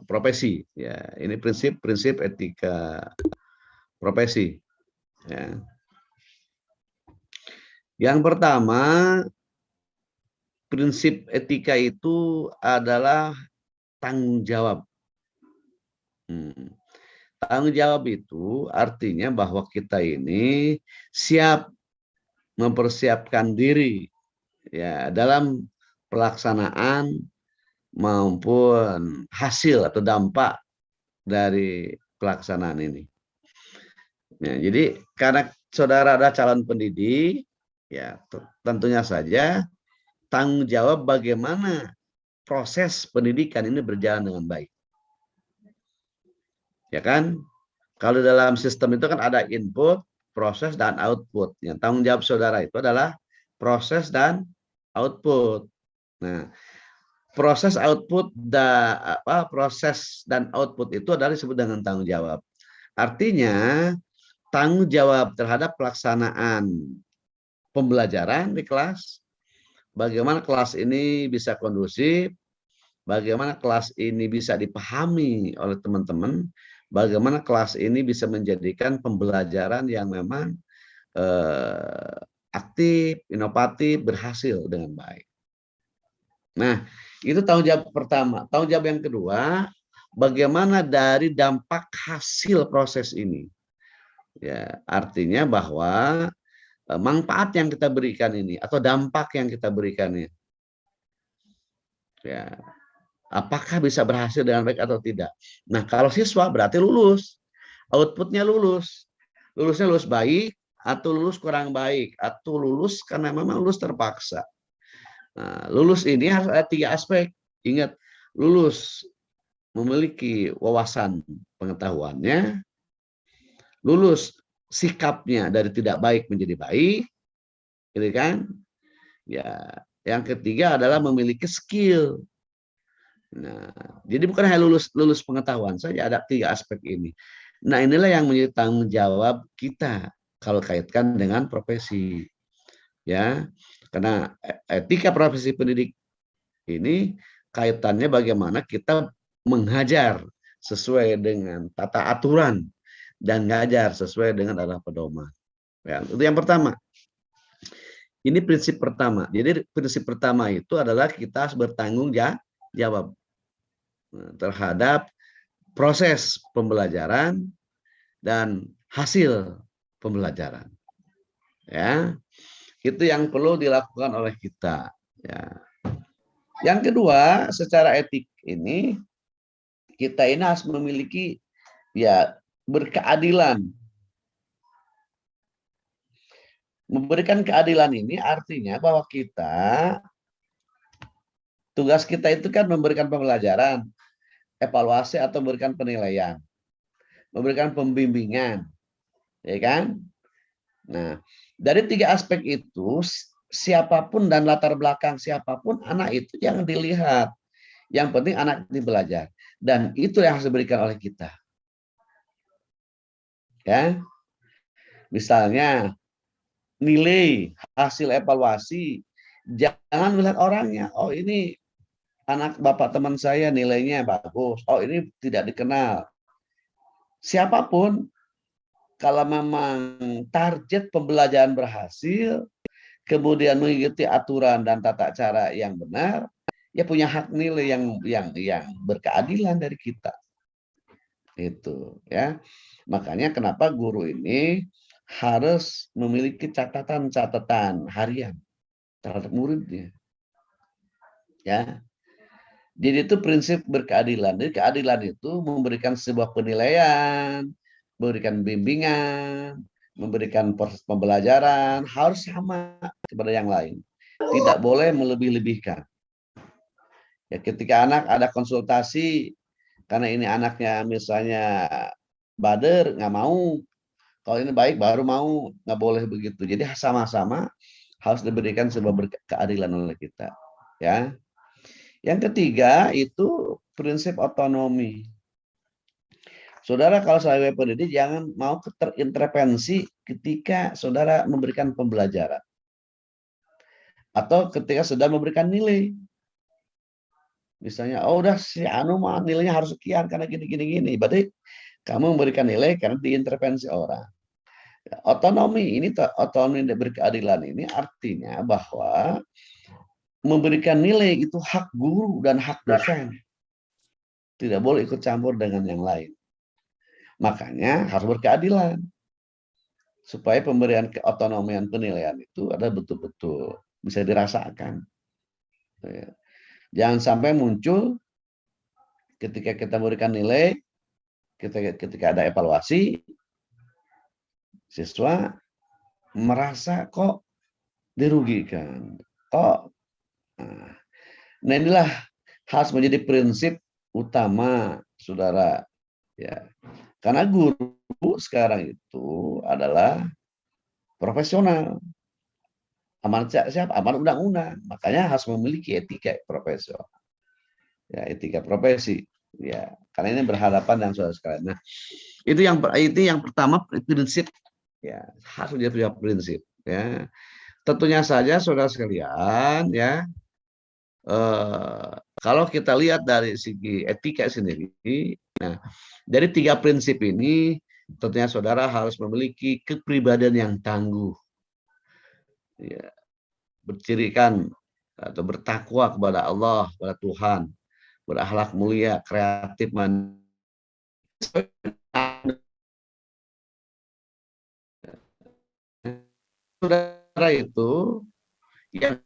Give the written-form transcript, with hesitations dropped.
profesi. Ya, ini prinsip-prinsip etika profesi. Ya. Yang pertama, prinsip etika itu adalah tanggung jawab. Tanggung jawab itu artinya bahwa kita ini siap mempersiapkan diri ya dalam pelaksanaan maupun hasil atau dampak dari pelaksanaan ini. Ya, jadi karena saudara ada calon pendidik, ya tentunya saja tanggung jawab bagaimana proses pendidikan ini berjalan dengan baik. Ya kan? Kalau dalam sistem itu kan ada input, proses, dan output. Yang tanggung jawab saudara itu adalah proses dan output. Nah, proses dan output itu adalah disebut dengan tanggung jawab. Artinya, tanggung jawab terhadap pelaksanaan pembelajaran di kelas, bagaimana kelas ini bisa kondusif, bagaimana kelas ini bisa dipahami oleh teman-teman, bagaimana kelas ini bisa menjadikan pembelajaran yang memang aktif, inovatif, berhasil dengan baik. Nah, itu tanggung jawab pertama. Tanggung jawab yang kedua, bagaimana dari dampak hasil proses ini. Ya, artinya bahwa manfaat yang kita berikan ini atau dampak yang kita berikan ini, ya, apakah bisa berhasil dengan baik atau tidak. Nah, kalau siswa berarti lulus, outputnya lulus. Lulusnya lulus baik, atau lulus kurang baik, atau lulus karena memang lulus terpaksa. Nah, lulus ini harus ada 3 aspek. Ingat, lulus memiliki wawasan pengetahuannya, lulus sikapnya dari tidak baik menjadi baik, gitu kan? Ya, yang ketiga adalah memiliki skill. Nah, jadi bukan hanya lulus pengetahuan saja, ada 3 aspek ini. Nah, inilah yang menjadi tanggung jawab kita kalau kaitkan dengan profesi. Ya, karena etika profesi pendidik ini kaitannya bagaimana kita menghajar sesuai dengan tata aturan dan ngajar sesuai dengan arah pedoman. Ya, itu yang pertama. Ini prinsip pertama. Jadi prinsip pertama itu adalah kita harus bertanggung jawab terhadap proses pembelajaran dan hasil pembelajaran. Ya, itu yang perlu dilakukan oleh kita. Ya. Yang kedua, secara etik ini kita ini harus memiliki ya berkeadilan. Memberikan keadilan ini artinya bahwa tugas kita itu kan memberikan pembelajaran, evaluasi atau memberikan penilaian, memberikan pembimbingan, ya kan? Nah, dari 3 aspek itu siapapun dan latar belakang siapapun anak itu jangan dilihat. Yang penting anak ini belajar dan itu yang harus diberikan oleh kita. Ya. Misalnya nilai hasil evaluasi jangan melihat orangnya. Oh, ini anak bapak teman saya nilainya bagus. Oh, ini tidak dikenal. Siapapun kalau memang target pembelajaran berhasil, kemudian mengikuti aturan dan tata cara yang benar, ya punya hak nilai yang berkeadilan dari kita. Itu ya. Makanya kenapa guru ini harus memiliki catatan-catatan harian terhadap muridnya. Ya. Jadi itu prinsip berkeadilan. Jadi keadilan itu memberikan sebuah penilaian, memberikan bimbingan, memberikan proses pembelajaran harus sama kepada yang lain. Tidak boleh melebih-lebihkan. Ya, ketika anak ada konsultasi karena ini anaknya misalnya bader nggak mau, kalau ini baik baru mau, nggak boleh begitu. Jadi sama-sama harus diberikan sebuah keadilan oleh kita. Ya. Yang ketiga itu prinsip otonomi. Saudara kalau sebagai pendidik jangan mau terintervensi ketika saudara memberikan pembelajaran. Atau ketika sudah memberikan nilai. Misalnya, oh udah si Anu mah nilainya harus sekian karena gini gini gini. Berarti kamu memberikan nilai karena diintervensi orang. Otonomi ini, otonomi dan berkeadilan ini artinya bahwa memberikan nilai itu hak guru dan hak dosen. Tidak boleh ikut campur dengan yang lain. Makanya harus berkeadilan. Supaya pemberian keotonomian penilaian itu ada betul-betul bisa dirasakan. Jangan sampai muncul ketika kita memberikan nilai, ketika ada evaluasi, siswa merasa kok dirugikan. Kok nah inilah harus menjadi prinsip utama saudara ya. Karena guru sekarang itu adalah profesional. Amanat siapa? Amanat undang-undang. Makanya harus memiliki etika profesional. Ya, etika profesi. Ya, karena ini berhadapan dengan saudara sekalian. Nah, itu yang pertama prinsip ya, harus dia punya prinsip ya. Tentunya saja saudara sekalian ya, kalau kita lihat dari segi etika sendiri, nah dari 3 prinsip ini tentunya saudara harus memiliki kepribadian yang tangguh, ya, bercirikan atau bertakwa kepada Allah, kepada Tuhan, berakhlak mulia, kreatif, saudara itu yang